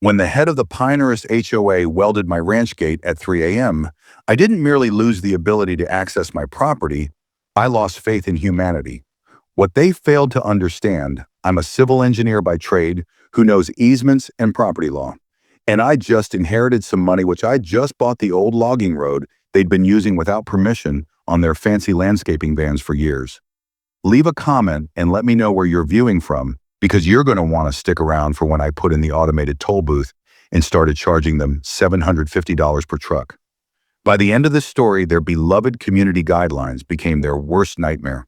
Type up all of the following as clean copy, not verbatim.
When the head of the Pinehurst HOA welded my ranch gate at 3 a.m., I didn't merely lose the ability to access my property, I lost faith in humanity. What they failed to understand, I'm a civil engineer by trade who knows easements and property law. And I just inherited some money which I just bought the old logging road they'd been using without permission on their fancy landscaping vans for years. Leave a comment and let me know where you're viewing from, because you're going to want to stick around for when I put in the automated toll booth and started charging them $750 per truck. By the end of this story, their beloved community guidelines became their worst nightmare.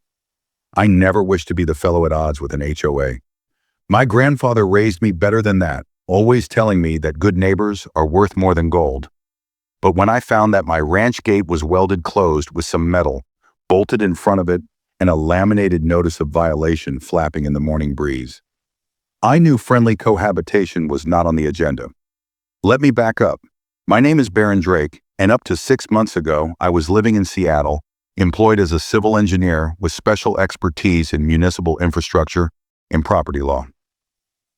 I never wished to be the fellow at odds with an HOA. My grandfather raised me better than that, always telling me that good neighbors are worth more than gold. But when I found that my ranch gate was welded closed with some metal, bolted in front of it, and a laminated notice of violation flapping in the morning breeze, I knew friendly cohabitation was not on the agenda. Let me back up. My name is Baron Drake, and up to 6 months ago, I was living in Seattle, employed as a civil engineer with special expertise in municipal infrastructure and property law.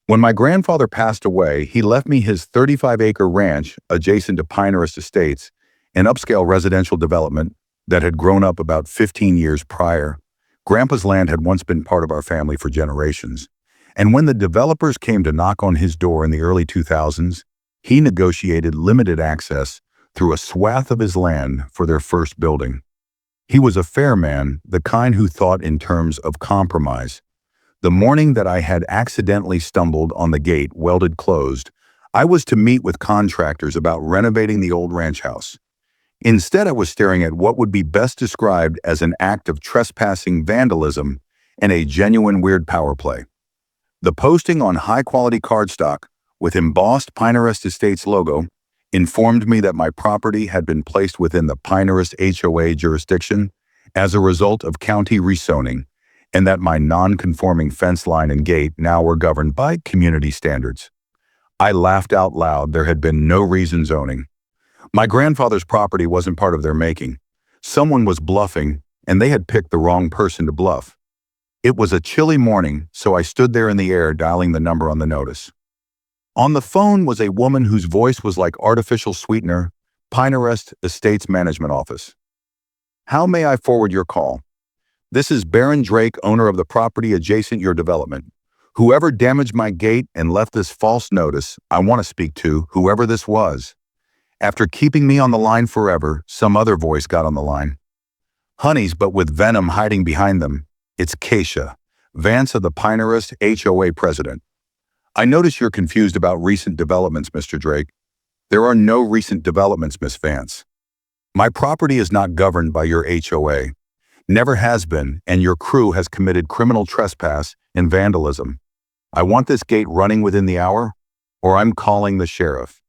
When my grandfather passed away, he left me his 35-acre ranch adjacent to Pinehurst Estates, an upscale residential development that had grown up about 15 years prior. Grandpa's land had once been part of our family for generations, and when the developers came to knock on his door in the early 2000s, he negotiated limited access through a swath of his land for their first building. He was a fair man, the kind who thought in terms of compromise. The morning that I had accidentally stumbled on the gate welded closed, I was to meet with contractors about renovating the old ranch house. Instead, I was staring at what would be best described as an act of trespassing vandalism and a genuine weird power play. The posting on high-quality cardstock with embossed Pinehurst Estates logo informed me that my property had been placed within the Pinehurst HOA jurisdiction as a result of county rezoning, and that my non-conforming fence line and gate now were governed by community standards. I laughed out loud. There had been no reason zoning. My grandfather's property wasn't part of their making. Someone was bluffing, and they had picked the wrong person to bluff. It was a chilly morning, so I stood there in the air dialing the number on the notice. On the phone was a woman whose voice was like artificial sweetener, Pinehurst Estates Management Office. How may I forward your call? This is Baron Drake, owner of the property adjacent your development. Whoever damaged my gate and left this false notice, I want to speak to whoever this was. After keeping me on the line forever, some other voice got on the line. Honeys, but with venom hiding behind them. It's Keisha, Vance of the Pinehurst HOA president. I notice you're confused about recent developments, Mr. Drake. There are no recent developments, Miss Vance. My property is not governed by your HOA. Never has been, and your crew has committed criminal trespass and vandalism. I want this gate running within the hour, or I'm calling the sheriff.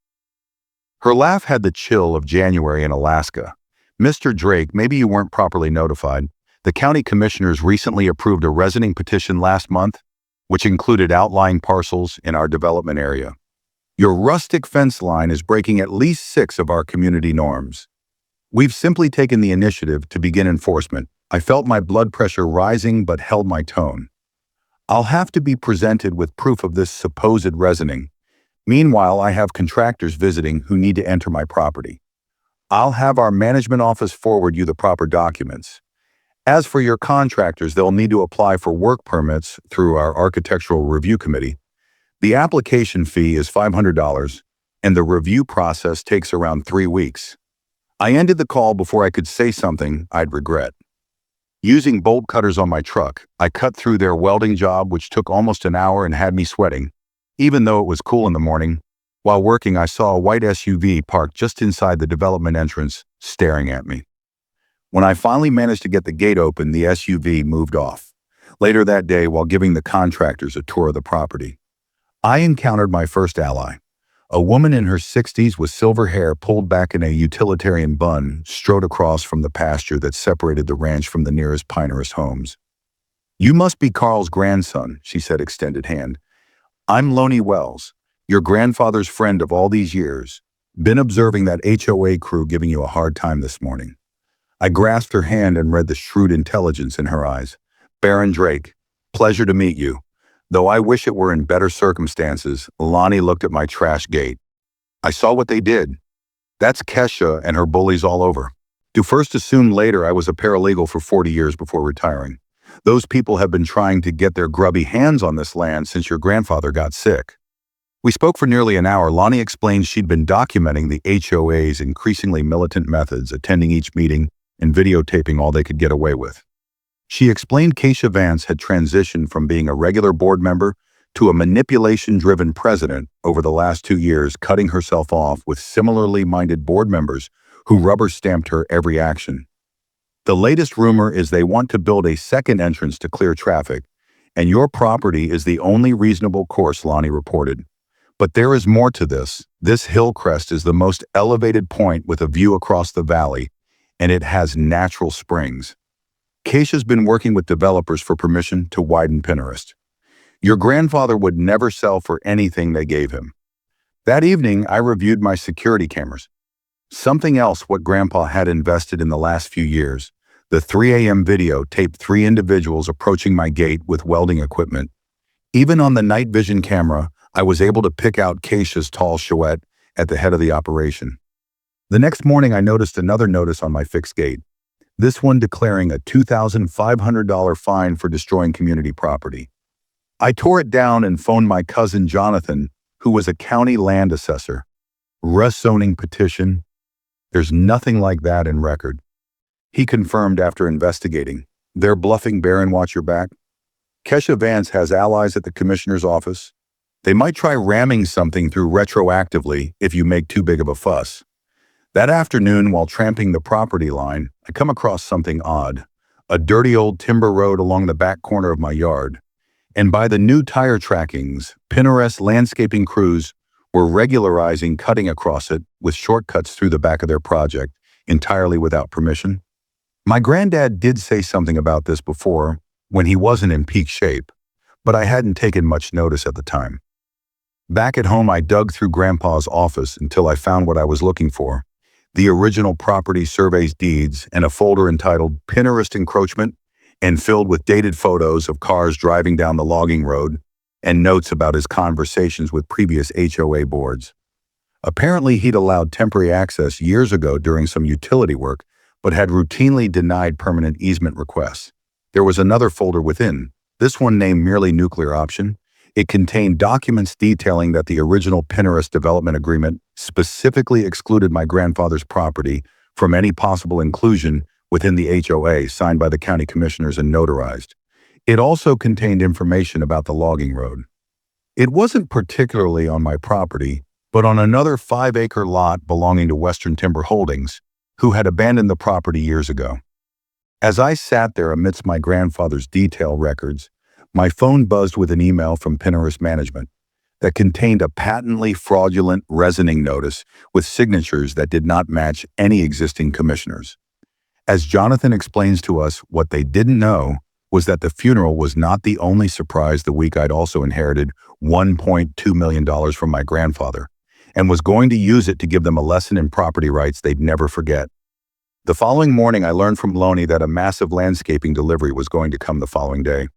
Her laugh had the chill of January in Alaska. Mr. Drake, maybe you weren't properly notified. The county commissioners recently approved a rezoning petition last month, which included outlying parcels in our development area. Your rustic fence line is breaking at least 6 of our community norms. We've simply taken the initiative to begin enforcement. I felt my blood pressure rising but held my tone. I'll have to be presented with proof of this supposed rezoning. Meanwhile, I have contractors visiting who need to enter my property. I'll have our management office forward you the proper documents. As for your contractors, they'll need to apply for work permits through our architectural review committee. The application fee is $500, and the review process takes around 3 weeks. I ended the call before I could say something I'd regret. Using bolt cutters on my truck, I cut through their welding job, which took almost an hour and had me sweating. Even though it was cool in the morning, while working, I saw a white SUV parked just inside the development entrance, staring at me. When I finally managed to get the gate open, the SUV moved off. Later that day, while giving the contractors a tour of the property, I encountered my first ally. A woman in her 60s with silver hair pulled back in a utilitarian bun strode across from the pasture that separated the ranch from the nearest Pinehurst homes. "You must be Carl's grandson," she said, extended hand. "I'm Lonnie Wells, your grandfather's friend of all these years. Been observing that HOA crew giving you a hard time this morning." I grasped her hand and read the shrewd intelligence in her eyes. "Baron Drake, pleasure to meet you. Though I wish it were in better circumstances, Lonnie looked at my trash gate. I saw what they did. That's Kesha and her bullies all over. To first assume later I was a paralegal for 40 years before retiring. Those people have been trying to get their grubby hands on this land since your grandfather got sick. We spoke for nearly an hour. Lonnie explained she'd been documenting the HOA's increasingly militant methods, attending each meeting and videotaping all they could get away with. She explained Keisha Vance had transitioned from being a regular board member to a manipulation-driven president over the last 2 years, cutting herself off with similarly minded board members who rubber-stamped her every action. The latest rumor is they want to build a second entrance to clear traffic, and your property is the only reasonable course, Lonnie reported. But there is more to this. This hill crest is the most elevated point with a view across the valley, and it has natural springs. Keisha's been working with developers for permission to widen Pinterest. Your grandfather would never sell for anything they gave him. That evening, I reviewed my security cameras. Something else what Grandpa had invested in the last few years. The 3 a.m. video taped 3 individuals approaching my gate with welding equipment. Even on the night vision camera, I was able to pick out Keisha's tall silhouette at the head of the operation. The next morning, I noticed another notice on my fixed gate. This one declaring a $2,500 fine for destroying community property. I tore it down and phoned my cousin Jonathan, who was a county land assessor. Rezoning petition. There's nothing like that in record. He confirmed after investigating. They're bluffing, Baron, watch your back. Kesha Vance has allies at the commissioner's office. They might try ramming something through retroactively if you make too big of a fuss. That afternoon, while tramping the property line, I come across something odd. A dirty old timber road along the back corner of my yard. And by the new tire trackings, Pinterest landscaping crews were regularizing cutting across it with shortcuts through the back of their project, entirely without permission. My granddad did say something about this before, when he wasn't in peak shape, but I hadn't taken much notice at the time. Back at home, I dug through Grandpa's office until I found what I was looking for. The original property surveys deeds and a folder entitled Pinterest Encroachment and filled with dated photos of cars driving down the logging road and notes about his conversations with previous HOA boards. Apparently, he'd allowed temporary access years ago during some utility work, but had routinely denied permanent easement requests. There was another folder within, this one named merely Nuclear Option. It contained documents detailing that the original Pinterest development agreement specifically excluded my grandfather's property from any possible inclusion within the HOA, signed by the county commissioners and notarized. It also contained information about the logging road. It wasn't particularly on my property, but on another 5-acre lot belonging to Western Timber Holdings, who had abandoned the property years ago. As I sat there amidst my grandfather's detail records, my phone buzzed with an email from Pinterest management that contained a patently fraudulent rezoning notice with signatures that did not match any existing commissioners. As Jonathan explains to us, what they didn't know was that the funeral was not the only surprise the week I'd also inherited $1.2 million from my grandfather and was going to use it to give them a lesson in property rights they'd never forget. The following morning, I learned from Lonnie that a massive landscaping delivery was going to come the following day.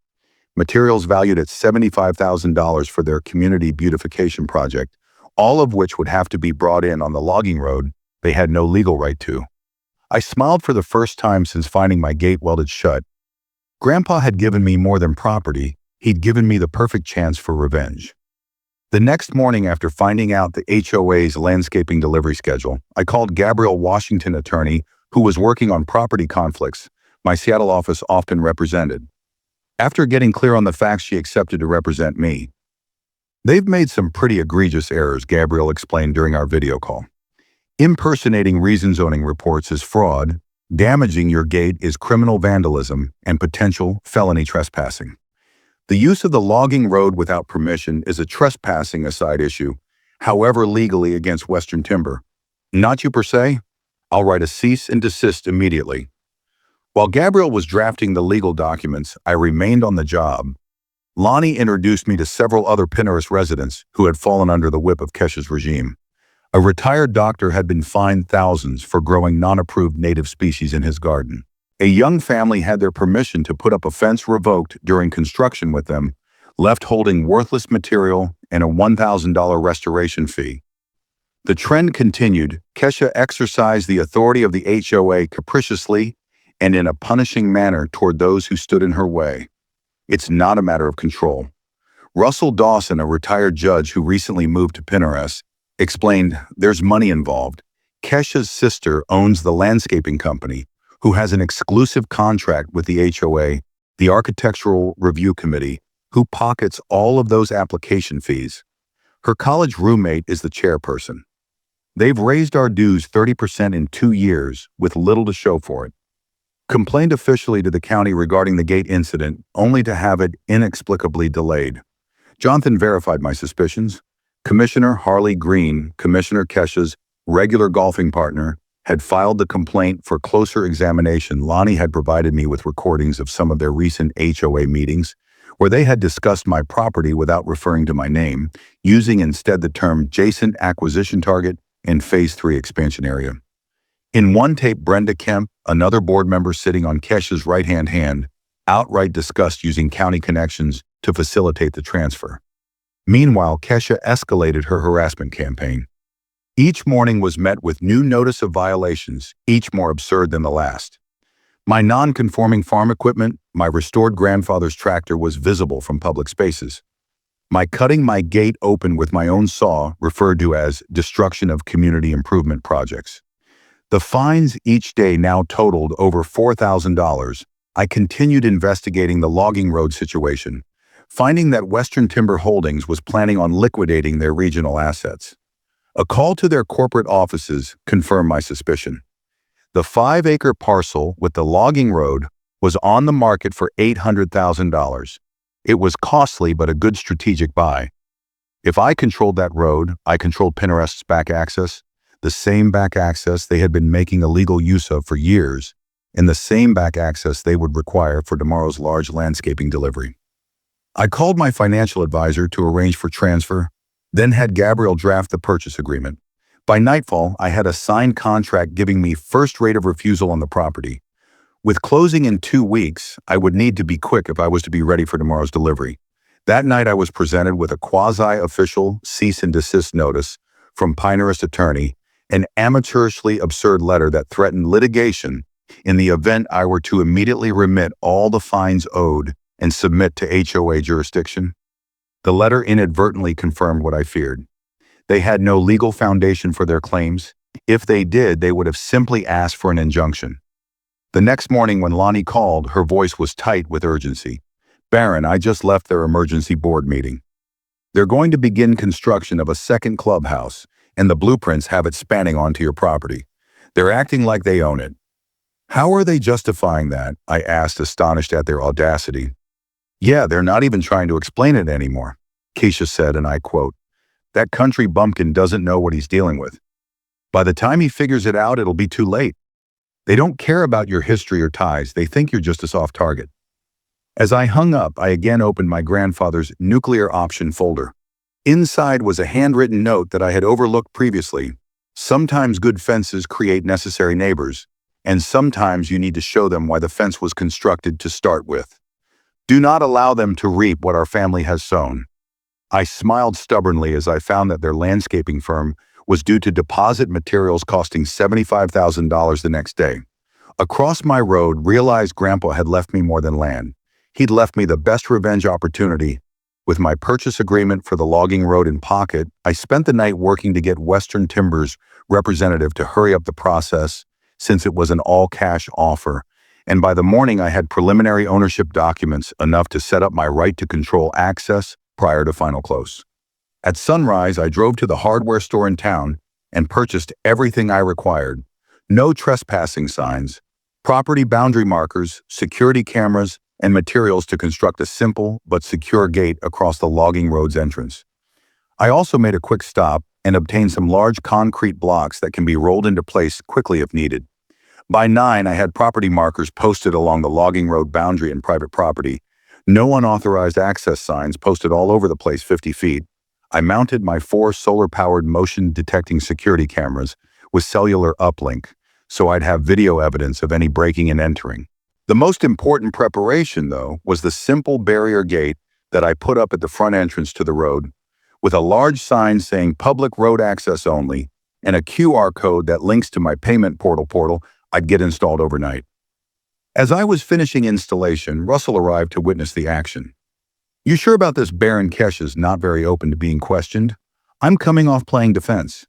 Materials valued at $75,000 for their community beautification project, all of which would have to be brought in on the logging road they had no legal right to. I smiled for the first time since finding my gate welded shut. Grandpa had given me more than property, he'd given me the perfect chance for revenge. The next morning, after finding out the HOA's landscaping delivery schedule, I called Gabrielle Washington, attorney, who was working on property conflicts my Seattle office often represented. After getting clear on the facts, she accepted to represent me. They've made some pretty egregious errors, Gabrielle explained during our video call. Impersonating reason zoning reports is fraud, damaging your gate is criminal vandalism, and potential felony trespassing. The use of the logging road without permission is a trespassing aside issue, however legally against Western Timber. Not you per se. I'll write a cease and desist immediately. While Gabrielle was drafting the legal documents, I remained on the job. Lonnie introduced me to several other Pinterest residents who had fallen under the whip of Kesha's regime. A retired doctor had been fined thousands for growing non-approved native species in his garden. A young family had their permission to put up a fence revoked during construction with them, left holding worthless material and a $1,000 restoration fee. The trend continued. Kesha exercised the authority of the HOA capriciously and in a punishing manner toward those who stood in her way. It's not a matter of control. Russell Dawson, a retired judge who recently moved to Pinterest, explained there's money involved. Kesha's sister owns the landscaping company, who has an exclusive contract with the HOA, the Architectural Review Committee, who pockets all of those application fees. Her college roommate is the chairperson. They've raised our dues 30% in 2 years with little to show for it. Complained officially to the county regarding the gate incident, only to have it inexplicably delayed. Jonathan verified my suspicions. Commissioner Harley Green, Commissioner Kesha's regular golfing partner, had filed the complaint for closer examination. Lonnie had provided me with recordings of some of their recent HOA meetings, where they had discussed my property without referring to my name, using instead the term adjacent acquisition target and Phase 3 expansion area. In one tape, Brenda Kemp, another board member sitting on Kesha's right-hand, outright discussed using county connections to facilitate the transfer. Meanwhile, Kesha escalated her harassment campaign. Each morning was met with new notice of violations, each more absurd than the last. My non-conforming farm equipment, my restored grandfather's tractor, was visible from public spaces. My cutting my gate open with my own saw, referred to as destruction of community improvement projects. The fines each day now totaled over $4,000. I continued investigating the logging road situation, finding that Western Timber Holdings was planning on liquidating their regional assets. A call to their corporate offices confirmed my suspicion. The 5-acre parcel with the logging road was on the market for $800,000. It was costly but a good strategic buy. If I controlled that road, I controlled Pinterest's back access, the same back access they had been making illegal use of for years, and the same back access they would require for tomorrow's large landscaping delivery. I called my financial advisor to arrange for transfer, then had Gabriel draft the purchase agreement. By nightfall, I had a signed contract giving me first right of refusal on the property. With closing in 2 weeks, I would need to be quick if I was to be ready for tomorrow's delivery. That night, I was presented with a quasi-official cease and desist notice from Pinterest attorney, an amateurishly absurd letter that threatened litigation in the event I were to immediately remit all the fines owed and submit to HOA jurisdiction. The letter inadvertently confirmed what I feared. They had no legal foundation for their claims. If they did, they would have simply asked for an injunction. The next morning when Lonnie called, her voice was tight with urgency. "Baron, I just left their emergency board meeting. They're going to begin construction of a second clubhouse, and the blueprints have it spanning onto your property. They're acting like they own it." "How are they justifying that?" I asked, astonished at their audacity. "Yeah, they're not even trying to explain it anymore," Keisha said, and I quote, "That country bumpkin doesn't know what he's dealing with. By the time he figures it out, it'll be too late. They don't care about your history or ties. They think you're just a soft target." As I hung up, I again opened my grandfather's nuclear option folder. Inside was a handwritten note that I had overlooked previously. "Sometimes good fences create necessary neighbors, and sometimes you need to show them why the fence was constructed to start with. Do not allow them to reap what our family has sown." I smiled stubbornly as I found that their landscaping firm was due to deposit materials costing $75,000 the next day. Across my road, realized Grandpa had left me more than land. He'd left me the best revenge opportunity. With my purchase agreement for the logging road in pocket, I spent the night working to get Western Timber's representative to hurry up the process, since it was an all-cash offer, and by the morning I had preliminary ownership documents enough to set up my right to control access prior to final close. At sunrise, I drove to the hardware store in town and purchased everything I required. No trespassing signs, property boundary markers, security cameras, and materials to construct a simple but secure gate across the logging road's entrance. I also made a quick stop and obtained some large concrete blocks that can be rolled into place quickly if needed. By 9, I had property markers posted along the logging road boundary and private property. No unauthorized access signs posted all over the place 50 feet. I mounted my 4 solar-powered motion-detecting security cameras with cellular uplink, so I'd have video evidence of any breaking and entering. The most important preparation, though, was the simple barrier gate that I put up at the front entrance to the road, with a large sign saying public road access only and a QR code that links to my payment portal I'd get installed overnight. As I was finishing installation, Russell arrived to witness the action. "You sure about this Baron Kesh is not very open to being questioned? I'm coming off playing defense."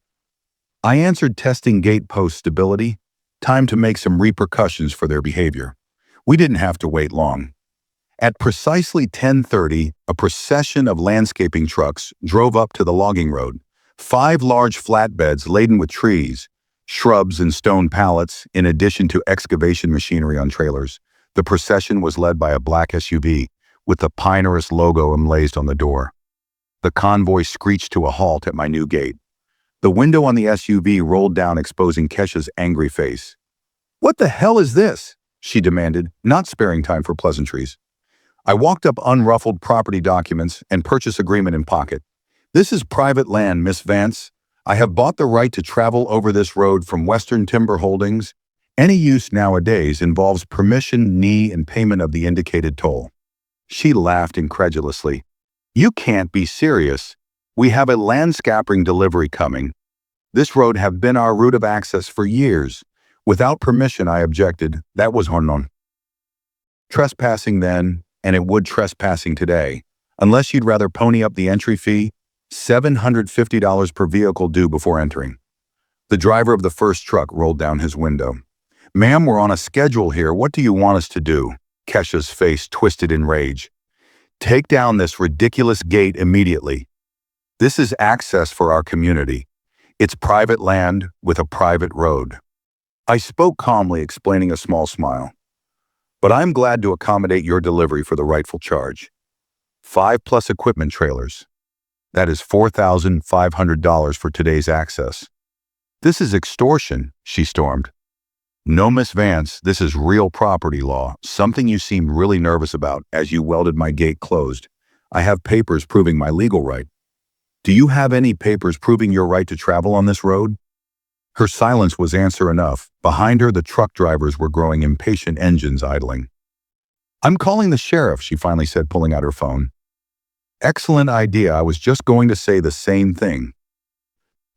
I answered, testing gate post stability. Time to make some repercussions for their behavior. We didn't have to wait long. At precisely 10:30, a procession of landscaping trucks drove up to the logging road. 5 large flatbeds laden with trees, shrubs, and stone pallets, in addition to excavation machinery on trailers. The procession was led by a black SUV, with the Pinterest logo emblazoned on the door. The convoy screeched to a halt at my new gate. The window on the SUV rolled down, exposing Kesha's angry face. "What the hell is this?" she demanded, not sparing time for pleasantries. I walked up, unruffled property documents and purchase agreement in pocket. "This is private land, Miss Vance. I have bought the right to travel over this road from Western Timber Holdings. Any use nowadays involves permission, and payment of the indicated toll." She laughed incredulously. "You can't be serious. We have a landscaping delivery coming. This road have been our route of access for years. Without permission," I objected. "That was hornon. Trespassing then, and it would trespassing today. Unless you'd rather pony up the entry fee, $750 per vehicle due before entering." The driver of the first truck rolled down his window. "Ma'am, we're on a schedule here. What do you want us to do?" Kesha's face twisted in rage. "Take down this ridiculous gate immediately. This is access for our community. It's private land with a private road." I spoke calmly, explaining, a small smile. "But I'm glad to accommodate your delivery for the rightful charge. 5+ equipment trailers. That is $4,500 for today's access." "This is extortion," she stormed. "No, Miss Vance, this is real property law, something you seemed really nervous about as you welded my gate closed. I have papers proving my legal right." "Do you have any papers proving your right to travel on this road?" Her silence was answer enough. Behind her, the truck drivers were growing impatient, engines idling. "I'm calling the sheriff," she finally said, pulling out her phone. "Excellent idea. I was just going to say the same thing."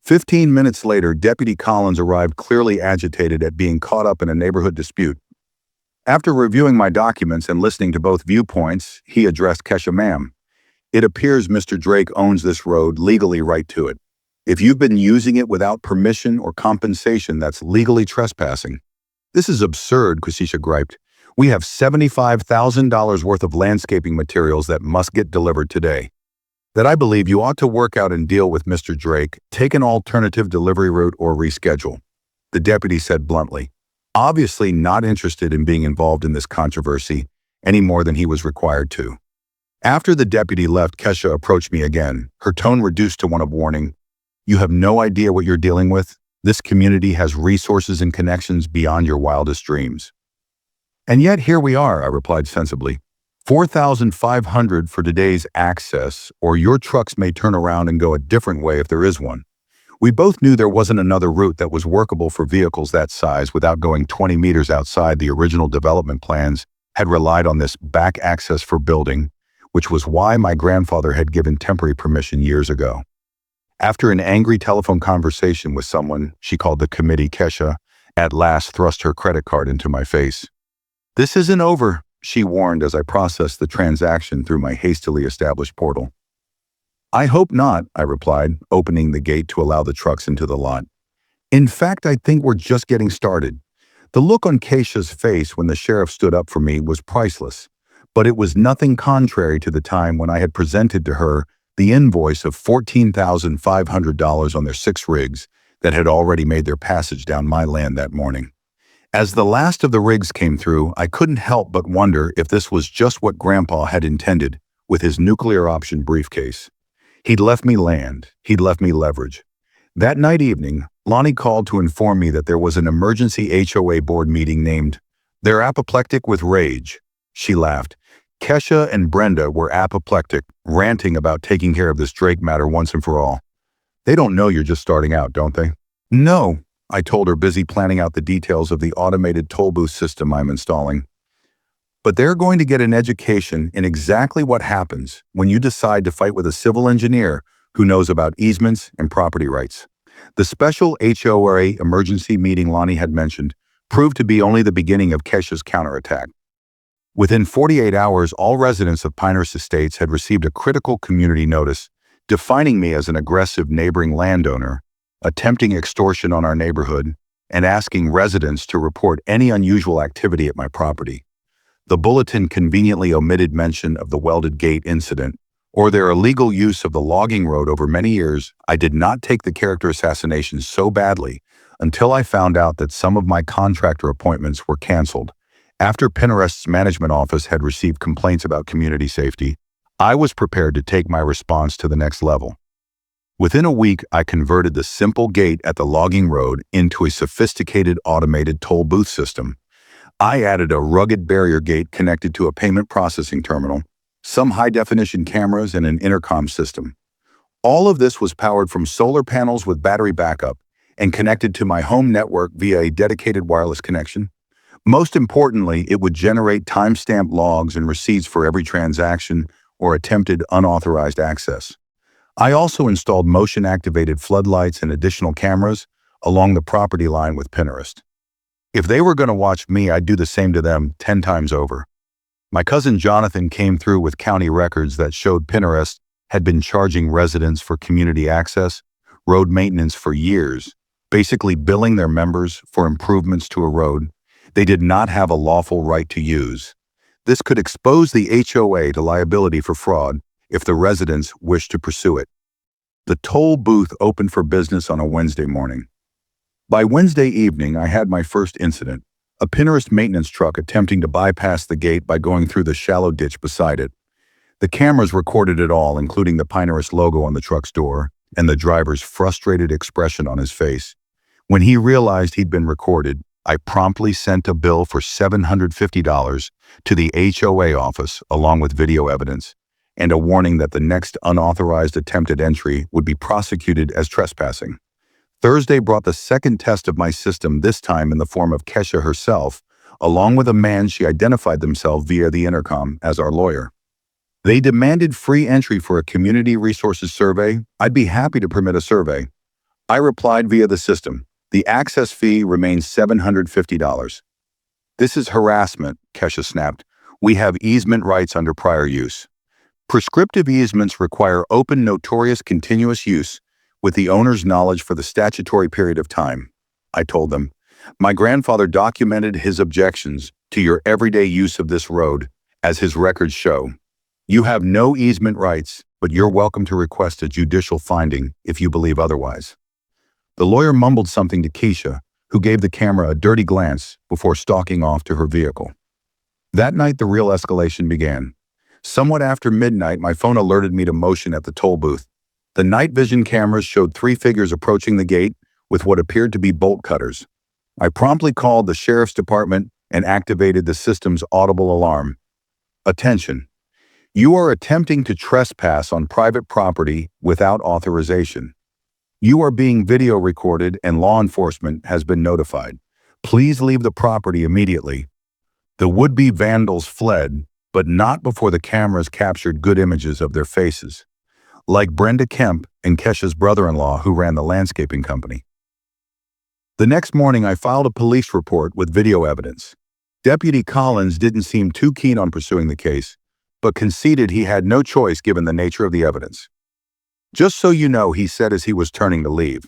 15 minutes later, Deputy Collins arrived, clearly agitated at being caught up in a neighborhood dispute. After reviewing my documents and listening to both viewpoints, he addressed Kesha. "Ma'am, it appears Mr. Drake owns this road, legally right to it. If you've been using it without permission or compensation, that's legally trespassing." "This is absurd," Kesha griped. "We have $75,000 worth of landscaping materials that must get delivered today. That I believe you ought to work out and deal with Mr. Drake, take an alternative delivery route, or reschedule," the deputy said bluntly, obviously not interested in being involved in this controversy any more than he was required to. After the deputy left, Kesha approached me again, her tone reduced to one of warning. "You have no idea what you're dealing with. This community has resources and connections beyond your wildest dreams." "And yet here we are," I replied sensibly. $4,500 for today's access, or your trucks may turn around and go a different way if there is one. We both knew there wasn't another route that was workable for vehicles that size without going 20 meters outside the original development plans had relied on this back access for building, which was why my grandfather had given temporary permission years ago. After an angry telephone conversation with someone she called the committee, Kesha at last thrust her credit card into my face. "This isn't over," she warned as I processed the transaction through my hastily established portal. "I hope not," I replied, opening the gate to allow the trucks into the lot. "In fact, I think we're just getting started." The look on Kesha's face when the sheriff stood up for me was priceless, but it was nothing contrary to the time when I had presented to her the invoice of $14,500 on their 6 rigs that had already made their passage down my land that morning. As the last of the rigs came through, I couldn't help but wonder if this was just what Grandpa had intended with his nuclear option briefcase. He'd left me land, he'd left me leverage. That night evening, Lonnie called to inform me that there was an emergency HOA board meeting named "They're Apoplectic with Rage." She laughed. Kesha and Brenda were apoplectic, ranting about taking care of this Drake matter once and for all. "They don't know you're just starting out, don't they?" "No," I told her, busy planning out the details of the automated toll booth system I'm installing. But they're going to get an education in exactly what happens when you decide to fight with a civil engineer who knows about easements and property rights. The special HOA emergency meeting Lonnie had mentioned proved to be only the beginning of Kesha's counterattack. Within 48 hours, all residents of Pinehurst Estates had received a critical community notice defining me as an aggressive neighboring landowner, attempting extortion on our neighborhood, and asking residents to report any unusual activity at my property. The bulletin conveniently omitted mention of the welded gate incident or their illegal use of the logging road over many years. I did not take the character assassination so badly until I found out that some of my contractor appointments were canceled. After Pinterest's management office had received complaints about community safety, I was prepared to take my response to the next level. Within a week, I converted the simple gate at the logging road into a sophisticated automated toll booth system. I added a rugged barrier gate connected to a payment processing terminal, some high-definition cameras, and an intercom system. All of this was powered from solar panels with battery backup and connected to my home network via a dedicated wireless connection. Most importantly, it would generate timestamp logs and receipts for every transaction or attempted unauthorized access. I also installed motion-activated floodlights and additional cameras along the property line with Pinterest. If they were going to watch me, I'd do the same to them 10 times over. My cousin Jonathan came through with county records that showed Pinterest had been charging residents for community access, road maintenance for years, basically billing their members for improvements to a road they did not have a lawful right to use. This could expose the HOA to liability for fraud if the residents wished to pursue it. The toll booth opened for business on a Wednesday morning. By Wednesday evening, I had my first incident, a Pinterest maintenance truck attempting to bypass the gate by going through the shallow ditch beside it. The cameras recorded it all, including the Pinterest logo on the truck's door and the driver's frustrated expression on his face. When he realized he'd been recorded, I promptly sent a bill for $750 to the HOA office along with video evidence and a warning that the next unauthorized attempted entry would be prosecuted as trespassing. Thursday brought the second test of my system, this time in the form of Kesha herself, along with a man she identified themselves via the intercom as our lawyer. They demanded free entry for a community resources survey. I'd be happy to permit a survey. I replied via the system. The access fee remains $750. This is harassment, Kesha snapped. We have easement rights under prior use. Prescriptive easements require open, notorious, continuous use with the owner's knowledge for the statutory period of time. I told them, my grandfather documented his objections to your everyday use of this road, as his records show. You have no easement rights, but you're welcome to request a judicial finding if you believe otherwise. The lawyer mumbled something to Keisha, who gave the camera a dirty glance before stalking off to her vehicle. That night, the real escalation began. Somewhat after midnight, my phone alerted me to motion at the toll booth. The night vision cameras showed 3 figures approaching the gate with what appeared to be bolt cutters. I promptly called the sheriff's department and activated the system's audible alarm. Attention! You are attempting to trespass on private property without authorization. You are being video recorded and law enforcement has been notified. Please leave the property immediately. The would-be vandals fled, but not before the cameras captured good images of their faces, like Brenda Kemp and Kesha's brother-in-law who ran the landscaping company. The next morning, I filed a police report with video evidence. Deputy Collins didn't seem too keen on pursuing the case, but conceded he had no choice given the nature of the evidence. Just so you know, he said as he was turning to leave,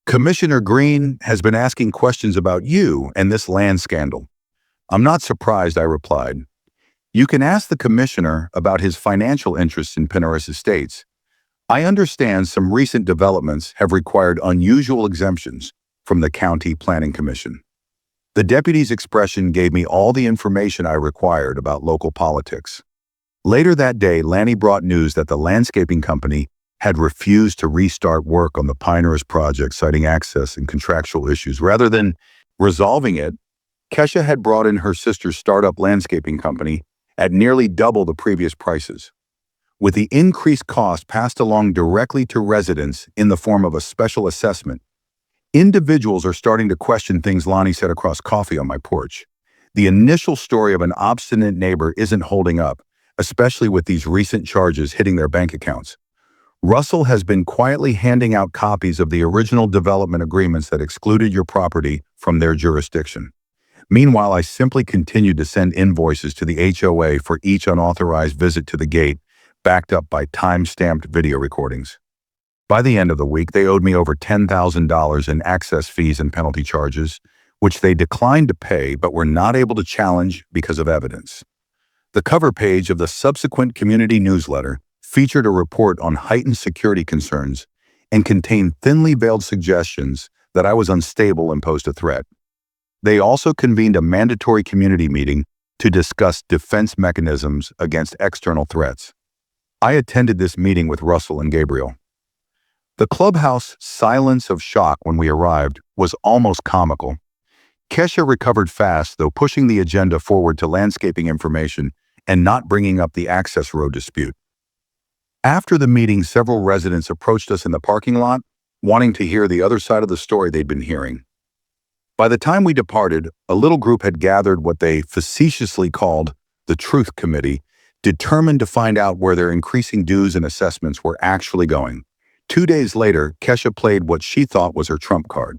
Commissioner Green has been asking questions about you and this land scandal. I'm not surprised, I replied. You can ask the commissioner about his financial interests in Pinterest Estates. I understand some recent developments have required unusual exemptions from the County Planning Commission. The deputy's expression gave me all the information I required about local politics. Later that day, Lanny brought news that the landscaping company had refused to restart work on the Pinehurst project, citing access and contractual issues. Rather than resolving it, Kesha had brought in her sister's startup landscaping company at nearly double the previous prices. With the increased cost passed along directly to residents in the form of a special assessment, individuals are starting to question things Lonnie said across coffee on my porch. The initial story of an obstinate neighbor isn't holding up, especially with these recent charges hitting their bank accounts. Russell has been quietly handing out copies of the original development agreements that excluded your property from their jurisdiction. Meanwhile, I simply continued to send invoices to the HOA for each unauthorized visit to the gate, backed up by time-stamped video recordings. By the end of the week, they owed me over $10,000 in access fees and penalty charges, which they declined to pay but were not able to challenge because of evidence. The cover page of the subsequent community newsletter featured a report on heightened security concerns and contained thinly veiled suggestions that I was unstable and posed a threat. They also convened a mandatory community meeting to discuss defense mechanisms against external threats. I attended this meeting with Russell and Gabriel. The clubhouse silence of shock when we arrived was almost comical. Kesha recovered fast, though pushing the agenda forward to landscaping information and not bringing up the access road dispute. After the meeting, several residents approached us in the parking lot, wanting to hear the other side of the story they'd been hearing. By the time we departed, a little group had gathered what they facetiously called the Truth Committee, determined to find out where their increasing dues and assessments were actually going. 2 days later, Kesha played what she thought was her trump card.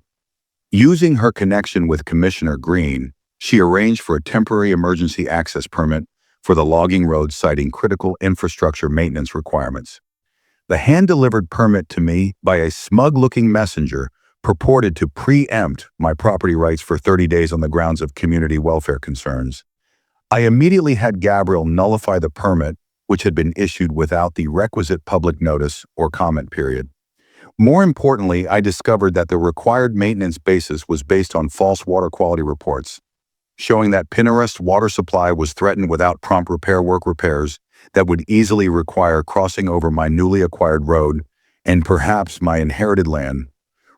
Using her connection with Commissioner Green, she arranged for a temporary emergency access permit for the logging road, citing critical infrastructure maintenance requirements. The hand-delivered permit to me by a smug-looking messenger purported to preempt my property rights for 30 days on the grounds of community welfare concerns. I immediately had Gabriel nullify the permit, which had been issued without the requisite public notice or comment period. More importantly, I discovered that the required maintenance basis was based on false water quality reports, showing that Pinterest's water supply was threatened without prompt repairs that would easily require crossing over my newly acquired road and perhaps my inherited land.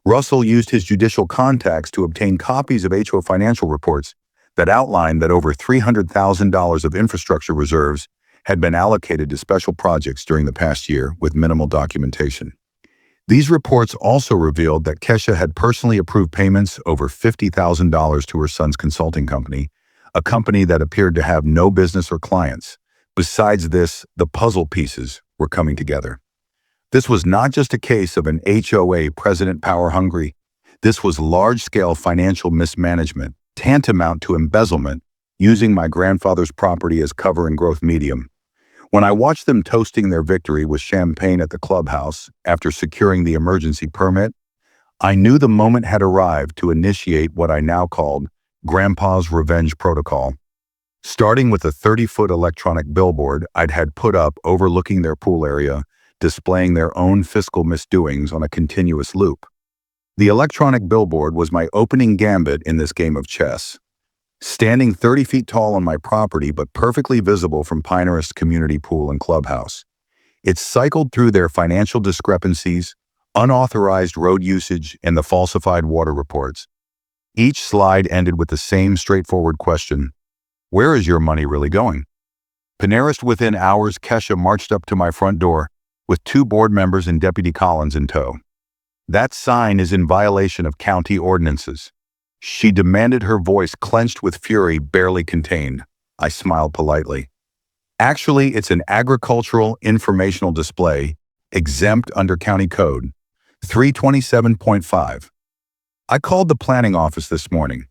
Russell used his judicial contacts to obtain copies of HO financial reports that outlined that over $300,000 of infrastructure reserves had been allocated to special projects during the past year with minimal documentation. These reports also revealed that Kesha had personally approved payments over $50,000 to her son's consulting company, a company that appeared to have no business or clients. Besides this, the puzzle pieces were coming together. This was not just a case of an HOA president power-hungry. This was large-scale financial mismanagement, tantamount to embezzlement, using my grandfather's property as cover and growth medium. When I watched them toasting their victory with champagne at the clubhouse after securing the emergency permit, I knew the moment had arrived to initiate what I now called Grandpa's Revenge Protocol. Starting with a 30-foot electronic billboard I'd had put up overlooking their pool area, displaying their own fiscal misdoings on a continuous loop. The electronic billboard was my opening gambit in this game of chess. Standing 30 feet tall on my property but perfectly visible from Pinterest's community pool and clubhouse. It cycled through their financial discrepancies, unauthorized road usage, and the falsified water reports. Each slide ended with the same straightforward question: where is your money really going? Pinterest within hours, Kesha marched up to my front door with 2 board members and Deputy Collins in tow. That sign is in violation of county ordinances. She demanded, her voice clenched with fury barely contained. I smiled politely. Actually, it's an agricultural informational display, exempt under County Code 327.5. I called the planning office this morning.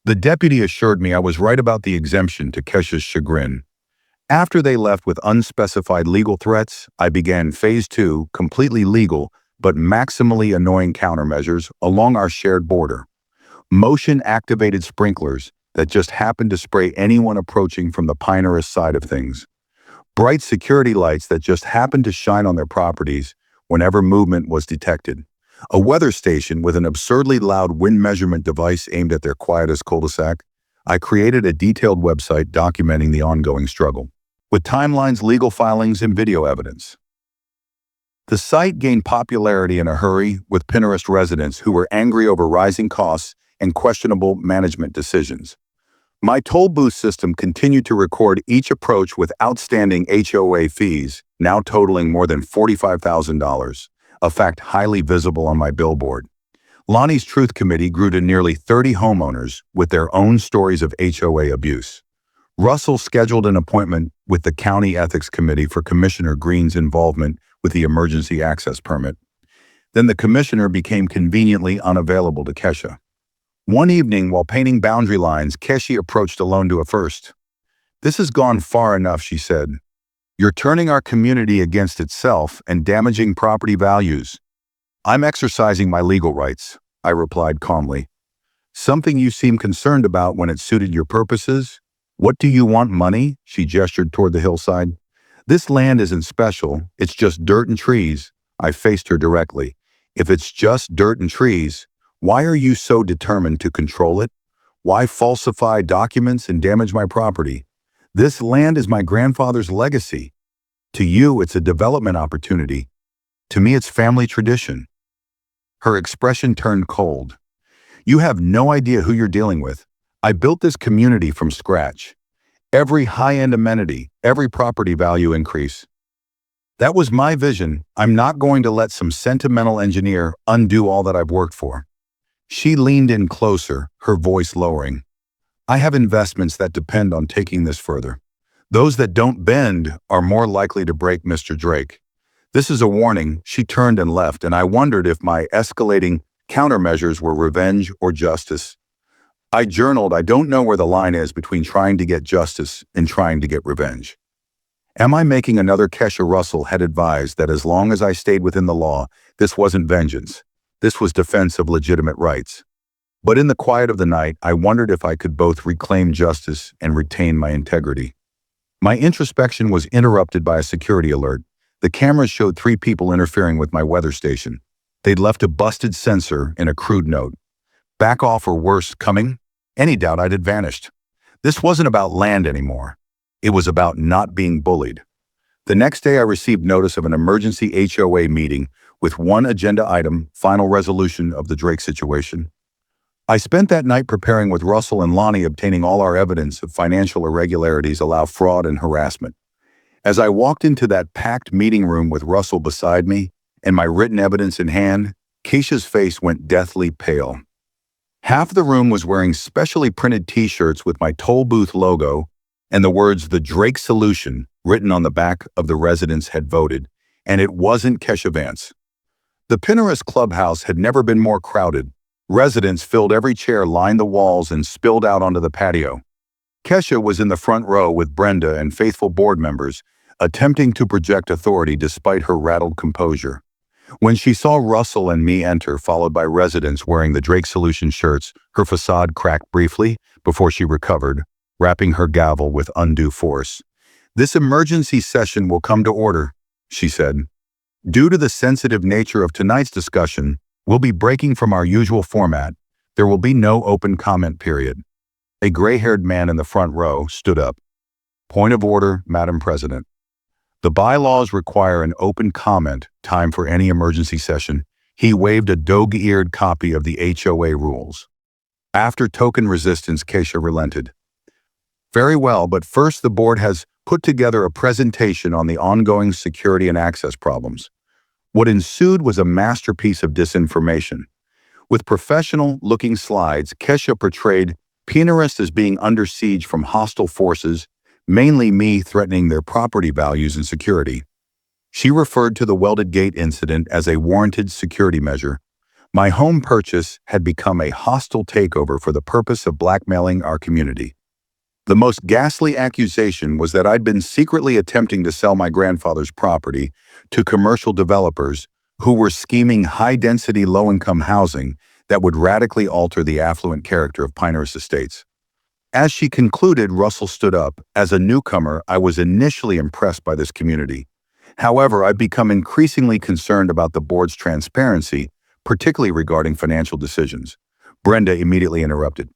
The deputy assured me I was right about the exemption, to Kesha's chagrin. After they left with unspecified legal threats, I began Phase 2, completely legal but maximally annoying countermeasures along our shared border. Motion-activated sprinklers that just happened to spray anyone approaching from the Pinterest side of things. Bright security lights that just happened to shine on their properties whenever movement was detected. A weather station with an absurdly loud wind measurement device aimed at their quietest cul-de-sac. I created a detailed website documenting the ongoing struggle, with timelines, legal filings, and video evidence. The site gained popularity in a hurry with Pinterest residents who were angry over rising costs and questionable management decisions. My toll booth system continued to record each approach with outstanding HOA fees, now totaling more than $45,000, a fact highly visible on my billboard. Lonnie's Truth Committee grew to nearly 30 homeowners with their own stories of HOA abuse. Russell scheduled an appointment with the County Ethics Committee for Commissioner Green's involvement with the emergency access permit. Then the commissioner became conveniently unavailable to Kesha. One evening, while painting boundary lines, Keshi approached alone to a first. "This has gone far enough," she said. "You're turning our community against itself and damaging property values." "I'm exercising my legal rights," I replied calmly. "Something you seem concerned about when it suited your purposes? What do you want, money?" She gestured toward the hillside. "This land isn't special, it's just dirt and trees." I faced her directly. "If it's just dirt and trees, why are you so determined to control it? Why falsify documents and damage my property? This land is my grandfather's legacy. To you, it's a development opportunity. To me, it's family tradition." Her expression turned cold. "You have no idea who you're dealing with. I built this community from scratch. Every high-end amenity, every property value increase. That was my vision. I'm not going to let some sentimental engineer undo all that I've worked for." She leaned in closer, her voice lowering. "I have investments that depend on taking this further. Those that don't bend are more likely to break, Mr. Drake. This is a warning." She turned and left, and I wondered if my escalating countermeasures were revenge or justice. I journaled, "I don't know where the line is between trying to get justice and trying to get revenge. Am I making another?" Kesha Russell had advised that as long as I stayed within the law, this wasn't vengeance. This was defense of legitimate rights. But in the quiet of the night, I wondered if I could both reclaim justice and retain my integrity. My introspection was interrupted by a security alert. The cameras showed 3 people interfering with my weather station. They'd left a busted sensor and a crude note. "Back off or worse coming." Any doubt I'd had vanished. This wasn't about land anymore. It was about not being bullied. The next day I received notice of an emergency HOA meeting with one agenda item: final resolution of the Drake situation. I spent that night preparing with Russell and Lonnie, obtaining all our evidence of financial irregularities, allow fraud and harassment. As I walked into that packed meeting room with Russell beside me and my written evidence in hand, Keisha's face went deathly pale. Half the room was wearing specially printed t-shirts with my toll booth logo and the words "The Drake Solution" written on the back of "The residents had voted," and it wasn't Kesha Vance. The Pinterest clubhouse had never been more crowded. Residents filled every chair, lined the walls, and spilled out onto the patio. Kesha was in the front row with Brenda and faithful board members, attempting to project authority despite her rattled composure. When she saw Russell and me enter, followed by residents wearing the Drake Solution shirts, her facade cracked briefly before she recovered, rapping her gavel with undue force. "This emergency session will come to order," she said. "Due to the sensitive nature of tonight's discussion, we'll be breaking from our usual format. There will be no open comment period." A gray-haired man in the front row stood up. "Point of order, Madam President. The bylaws require an open comment time for any emergency session." He waved a dog-eared copy of the HOA rules. After token resistance, Keisha relented. "Very well, but first the board has put together a presentation on the ongoing security and access problems." What ensued was a masterpiece of disinformation. With professional-looking slides, Kesha portrayed Pinterest as being under siege from hostile forces, mainly me, threatening their property values and security. She referred to the welded gate incident as a warranted security measure. My home purchase had become a hostile takeover for the purpose of blackmailing our community. The most ghastly accusation was that I'd been secretly attempting to sell my grandfather's property to commercial developers who were scheming high-density, low-income housing that would radically alter the affluent character of Pinehurst Estates. As she concluded, Russell stood up. As a newcomer, I was initially impressed by this community. However, I've become increasingly concerned about the board's transparency, particularly regarding financial decisions. Brenda immediately interrupted.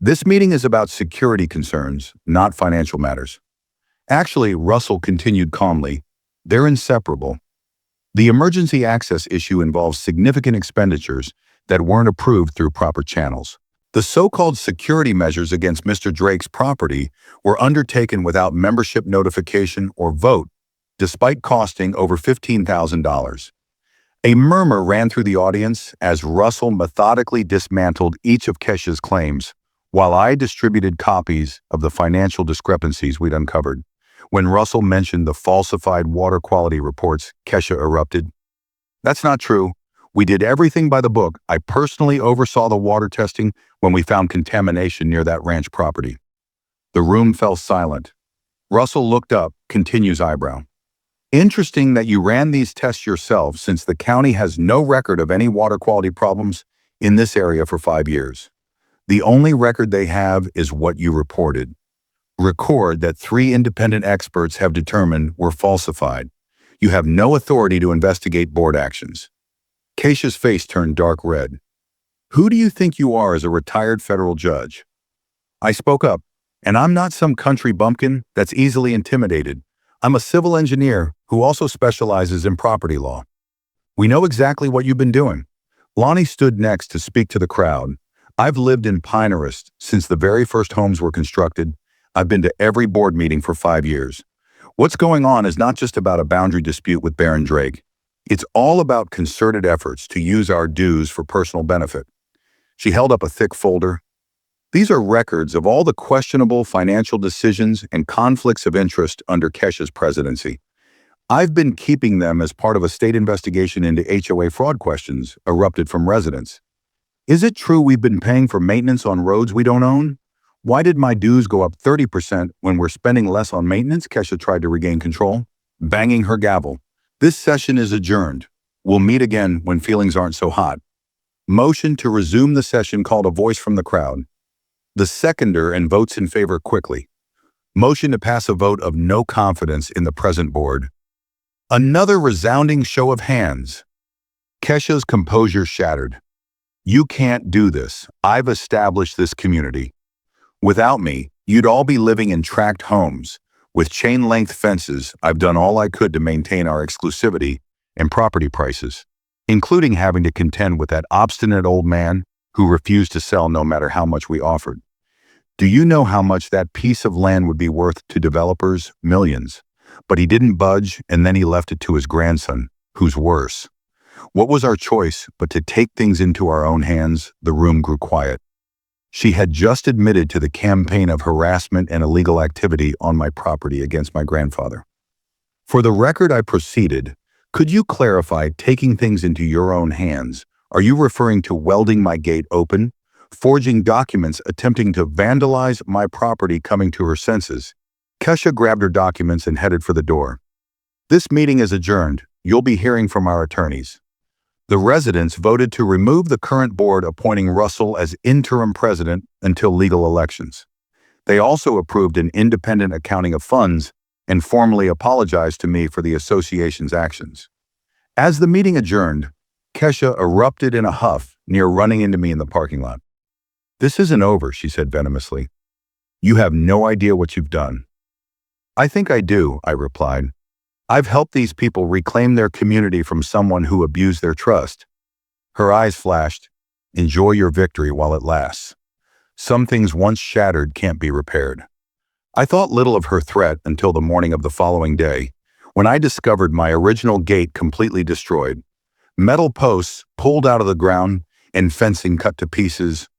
"This meeting is about security concerns, not financial matters." Actually, Russell continued calmly, "they're inseparable. The emergency access issue involves significant expenditures that weren't approved through proper channels. The so-called security measures against Mr. Drake's property were undertaken without membership notification or vote, despite costing over $15,000. A murmur ran through the audience as Russell methodically dismantled each of Kesha's claims, while I distributed copies of the financial discrepancies we'd uncovered. When Russell mentioned the falsified water quality reports, Kesha erupted. "That's not true. We did everything by the book. I personally oversaw the water testing when we found contamination near that ranch property." The room fell silent. Russell looked up, continues eyebrow. "Interesting that you ran these tests yourself, since the county has no record of any water quality problems in this area for 5 years. The only record they have is what you reported. Record that 3 independent experts have determined were falsified. You have no authority to investigate board actions." Kesha's face turned dark red. "Who do you think you are as a retired federal judge?" I spoke up, "And I'm not some country bumpkin that's easily intimidated. I'm a civil engineer who also specializes in property law. We know exactly what you've been doing." Lonnie stood next to speak to the crowd. "I've lived in Pinehurst since the very first homes were constructed. I've been to every board meeting for 5 years. What's going on is not just about a boundary dispute with Baron Drake. It's all about concerted efforts to use our dues for personal benefit." She held up a thick folder. "These are records of all the questionable financial decisions and conflicts of interest under Kesha's presidency. I've been keeping them as part of a state investigation into HOA fraud questions erupted from residents. Is it true we've been paying for maintenance on roads we don't own? Why did my dues go up 30% when we're spending less on maintenance?" Kesha tried to regain control, banging her gavel. "This session is adjourned. We'll meet again when feelings aren't so hot." Motion to resume the session called a voice from the crowd. The seconder and votes in favor quickly. Motion to pass a vote of no confidence in the present board. Another resounding show of hands. Kesha's composure shattered. "You can't do this. I've established this community. Without me, you'd all be living in tract homes. With chain-length fences, I've done all I could to maintain our exclusivity and property prices, including having to contend with that obstinate old man who refused to sell no matter how much we offered. Do you know how much that piece of land would be worth to developers? Millions. But he didn't budge, and then he left it to his grandson, who's worse. What was our choice but to take things into our own hands?" The room grew quiet. She had just admitted to the campaign of harassment and illegal activity on my property against my grandfather. "For the record," I proceeded, "could you clarify taking things into your own hands? Are you referring to welding my gate open, forging documents attempting to vandalize my property?" Coming to her senses, Kesha grabbed her documents and headed for the door. "This meeting is adjourned. You'll be hearing from our attorneys." The residents voted to remove the current board, appointing Russell as interim president until legal elections. They also approved an independent accounting of funds and formally apologized to me for the association's actions. As the meeting adjourned, Kesha erupted in a huff, near running into me in the parking lot. "This isn't over," she said venomously. "You have no idea what you've done." "I think I do," I replied. "I've helped these people reclaim their community from someone who abused their trust." Her eyes flashed. "Enjoy your victory while it lasts. Some things once shattered can't be repaired." I thought little of her threat until the morning of the following day, when I discovered my original gate completely destroyed, metal posts pulled out of the ground and fencing cut to pieces.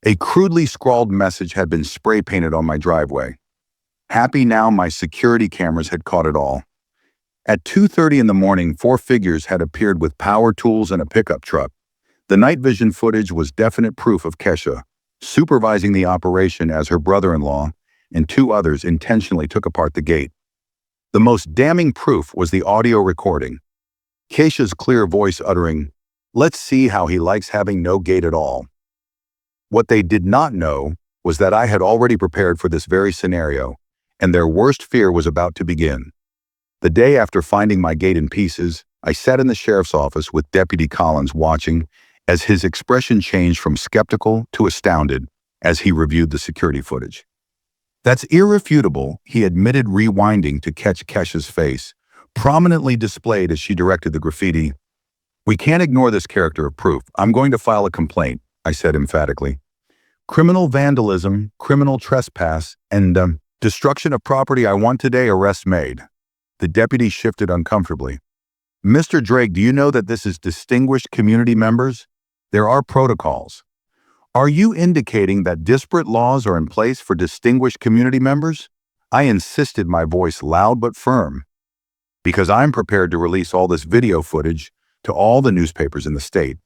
A crudely scrawled message had been spray painted on my driveway. Happy now my security cameras had caught it all. At 2:30 in the morning, 4 figures had appeared with power tools and a pickup truck. The night vision footage was definite proof of Kesha, supervising the operation as her brother-in-law and 2 others intentionally took apart the gate. The most damning proof was the audio recording. Kesha's clear voice uttering, "Let's see how he likes having no gate at all." What they did not know was that I had already prepared for this very scenario, and their worst fear was about to begin. The day after finding my gate in pieces, I sat in the sheriff's office with Deputy Collins watching as his expression changed from skeptical to astounded as he reviewed the security footage. "That's irrefutable," he admitted, rewinding to catch Kesha's face, prominently displayed as she directed the graffiti. "We can't ignore this character of proof. I'm going to file a complaint," I said emphatically. "Criminal vandalism, criminal trespass, and destruction of property. I want today arrests made." The deputy shifted uncomfortably. Mr. Drake, do you know that this is distinguished community members? There are protocols. Are you indicating that disparate laws are in place for distinguished community members? I insisted, my voice loud but firm, because I'm prepared to release all this video footage to all the newspapers in the state.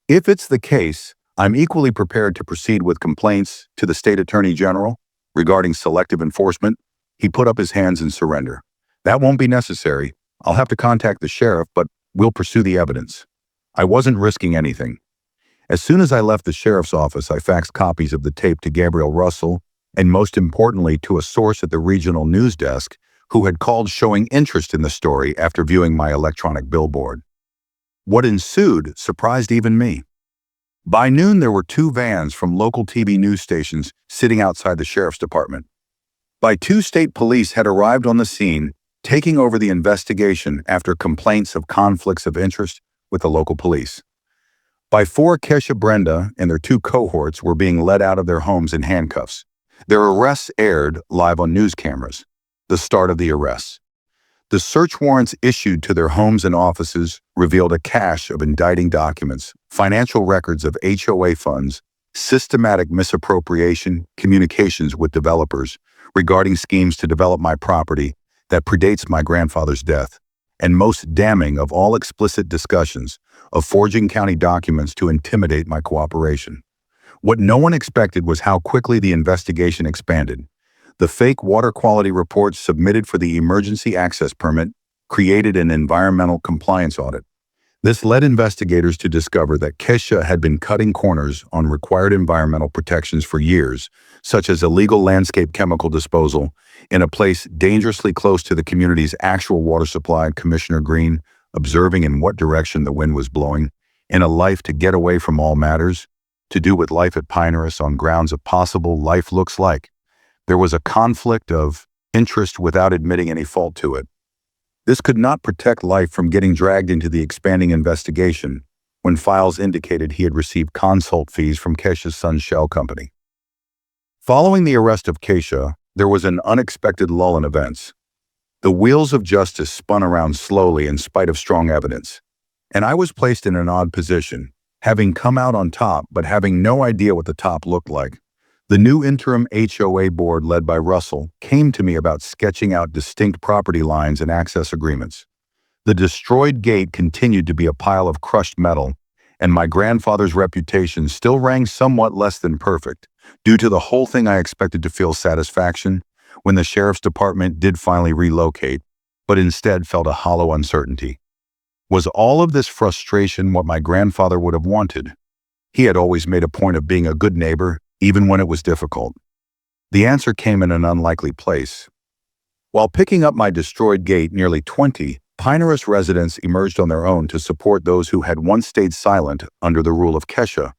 If it's the case, I'm equally prepared to proceed with complaints to the state attorney general regarding selective enforcement. He put up his hands in surrender. That won't be necessary. I'll have to contact the sheriff, but we'll pursue the evidence. I wasn't risking anything. As soon as I left the sheriff's office, I faxed copies of the tape to Gabriel Russell, and most importantly, to a source at the regional news desk who had called showing interest in the story after viewing my electronic billboard. What ensued surprised even me. By noon, there were 2 vans from local TV news stations sitting outside the sheriff's department. By 2, state police had arrived on the scene, taking over the investigation after complaints of conflicts of interest with the local police. By 4, Kesha Brenda and their 2 cohorts were being led out of their homes in handcuffs. Their arrests aired live on news cameras. The start of the arrests. The search warrants issued to their homes and offices revealed a cache of indicting documents, financial records of HOA funds, systematic misappropriation, communications with developers regarding schemes to develop my property that predates my grandfather's death, and most damning of all, explicit discussions of forging county documents to intimidate my cooperation. What no one expected was how quickly the investigation expanded. The fake water quality reports submitted for the emergency access permit created an environmental compliance audit. This led investigators to discover that Kesha had been cutting corners on required environmental protections for years, such as illegal landscape chemical disposal in a place dangerously close to the community's actual water supply. Commissioner Green, observing in what direction the wind was blowing, in a life to get away from all matters, to do with life at Pinehurst on grounds of possible life looks like. There was a conflict of interest without admitting any fault to it. This could not protect Life from getting dragged into the expanding investigation when files indicated he had received consult fees from Kesha's son's shell company. Following the arrest of Kesha, there was an unexpected lull in events. The wheels of justice spun around slowly in spite of strong evidence, and I was placed in an odd position, having come out on top but having no idea what the top looked like. The new interim HOA board led by Russell came to me about sketching out distinct property lines and access agreements. The destroyed gate continued to be a pile of crushed metal, and my grandfather's reputation still rang somewhat less than perfect. Due to the whole thing, I expected to feel satisfaction when the sheriff's department did finally relocate, but instead felt a hollow uncertainty. Was all of this frustration what my grandfather would have wanted? He had always made a point of being a good neighbor, even when it was difficult. The answer came in an unlikely place. While picking up my destroyed gate, nearly 20 Pinehurst residents emerged on their own to support those who had once stayed silent under the rule of Kesha,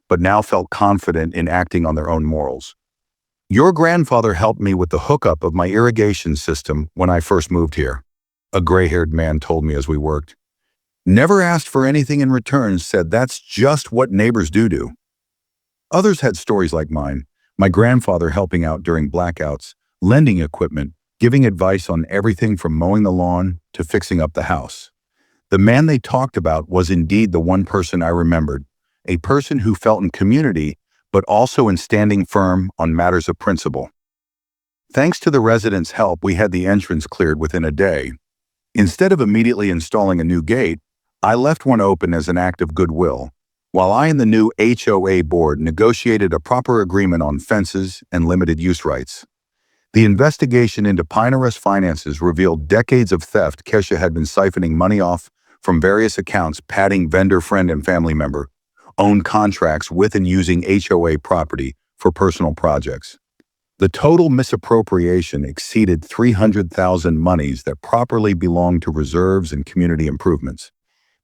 but now felt confident in acting on their own morals. Your grandfather helped me with the hookup of my irrigation system when I first moved here, a gray-haired man told me as we worked. Never asked for anything in return, said that's just what neighbors do. Others had stories like mine, my grandfather helping out during blackouts, lending equipment, giving advice on everything from mowing the lawn to fixing up the house. The man they talked about was indeed the one person I remembered, a person who felt in community but also in standing firm on matters of principle. Thanks to the residents' help, we had the entrance cleared within a day. Instead of immediately installing a new gate, I left one open as an act of goodwill, while I and the new HOA board negotiated a proper agreement on fences and limited use rights. The investigation into Pinehurst finances revealed decades of theft. Kesha had been siphoning money off from various accounts, padding vendor, friend, and family member, owned contracts with and using HOA property for personal projects. The total misappropriation exceeded $300,000 monies that properly belonged to reserves and community improvements.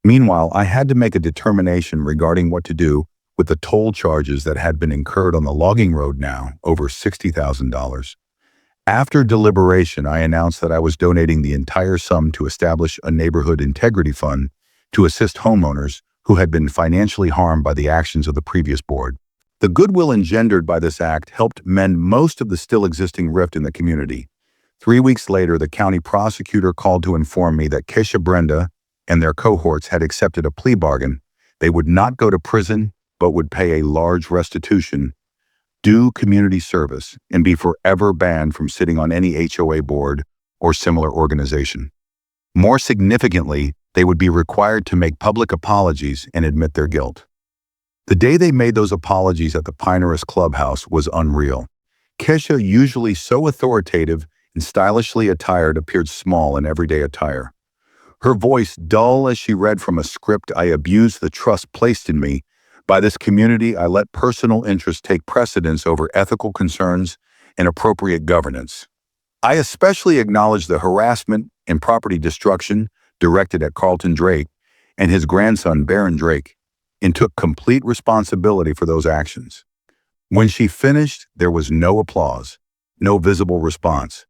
Meanwhile, I had to make a determination regarding what to do with the toll charges that had been incurred on the logging road, now over $60,000. After deliberation, I announced that I was donating the entire sum to establish a neighborhood integrity fund to assist homeowners who had been financially harmed by the actions of the previous board. The goodwill engendered by this act helped mend most of the still existing rift in the community. 3 weeks later, the county prosecutor called to inform me that Kesha Brenda and their cohorts had accepted a plea bargain. They would not go to prison, but would pay a large restitution, do community service, and be forever banned from sitting on any HOA board or similar organization. More significantly, they would be required to make public apologies and admit their guilt. The day they made those apologies at the Pinehurst Clubhouse was unreal. Kesha, usually so authoritative and stylishly attired, appeared small in everyday attire. Her voice dull as she read from a script. I abused the trust placed in me by this community. I let personal interest take precedence over ethical concerns and appropriate governance. I especially acknowledge the harassment and property destruction directed at Carlton Drake and his grandson, Baron Drake, and took complete responsibility for those actions. When she finished, there was no applause, no visible response.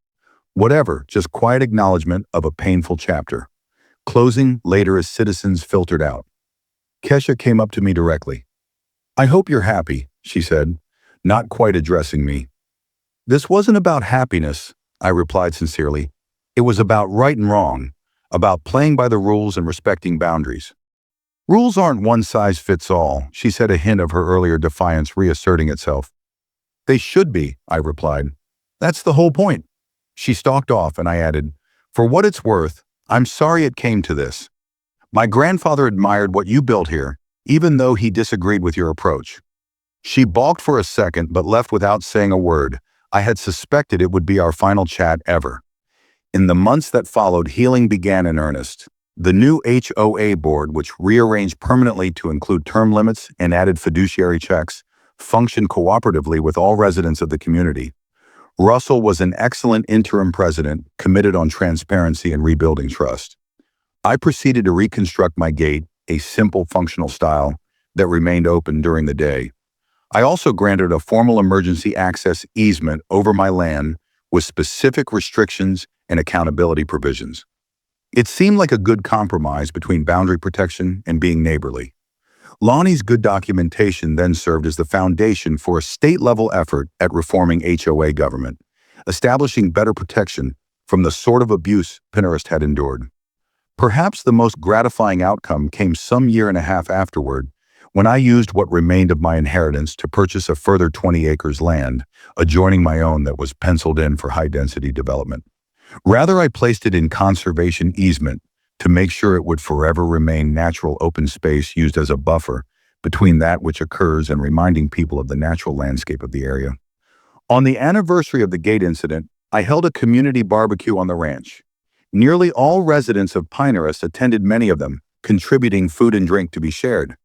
Whatever, just quiet acknowledgement of a painful chapter. Closing later as citizens filtered out. Kesha came up to me directly. "I hope you're happy," she said, not quite addressing me. "This wasn't about happiness," I replied sincerely. "It was about right and wrong, about playing by the rules and respecting boundaries." "Rules aren't one size fits all," she said, a hint of her earlier defiance reasserting itself. "They should be," I replied. "That's the whole point." She stalked off and I added, "For what it's worth, I'm sorry it came to this. My grandfather admired what you built here, even though he disagreed with your approach." She balked for a second but left without saying a word. I had suspected it would be our final chat ever. In the months that followed, healing began in earnest. The new HOA board, which rearranged permanently to include term limits and added fiduciary checks, functioned cooperatively with all residents of the community. Russell was an excellent interim president, committed on transparency and rebuilding trust. I proceeded to reconstruct my gate, a simple functional style that remained open during the day. I also granted a formal emergency access easement over my land with specific restrictions and accountability provisions. It seemed like a good compromise between boundary protection and being neighborly. Lonnie's good documentation then served as the foundation for a state-level effort at reforming HOA government, establishing better protection from the sort of abuse Pinehurst had endured. Perhaps the most gratifying outcome came some year and a half afterward, when I used what remained of my inheritance to purchase a further 20 acres land, adjoining my own that was penciled in for high-density development. Rather, I placed it in conservation easement to make sure it would forever remain natural open space used as a buffer between that which occurs and reminding people of the natural landscape of the area. On the anniversary of the gate incident, I held a community barbecue on the ranch. Nearly all residents of Pinehurst attended, many of them contributing food and drink to be shared.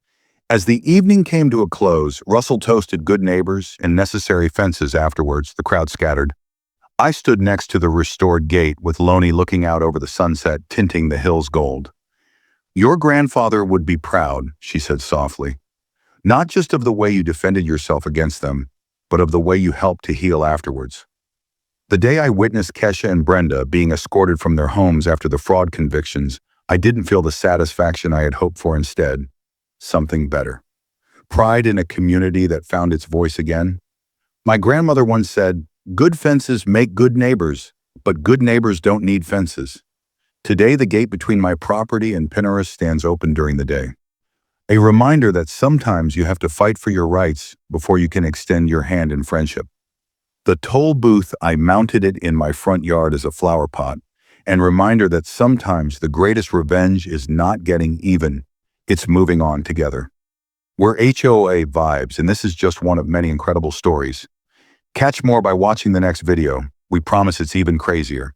As the evening came to a close, Russell toasted good neighbors and necessary fences. Afterwards, the crowd scattered. I stood next to the restored gate with Lonnie looking out over the sunset, tinting the hills gold. "Your grandfather would be proud," she said softly, "not just of the way you defended yourself against them, but of the way you helped to heal afterwards." The day I witnessed Kesha and Brenda being escorted from their homes after the fraud convictions, I didn't feel the satisfaction I had hoped for. Instead, something better. Pride in a community that found its voice again. My grandmother once said, "Good fences make good neighbors, but good neighbors don't need fences." Today, the gate between my property and Pinehurst stands open during the day. A reminder that sometimes you have to fight for your rights before you can extend your hand in friendship. The toll booth, I mounted it in my front yard as a flower pot, and reminder that sometimes the greatest revenge is not getting even, it's moving on together. We're HOA vibes, and this is just one of many incredible stories. Catch more by watching the next video. We promise it's even crazier.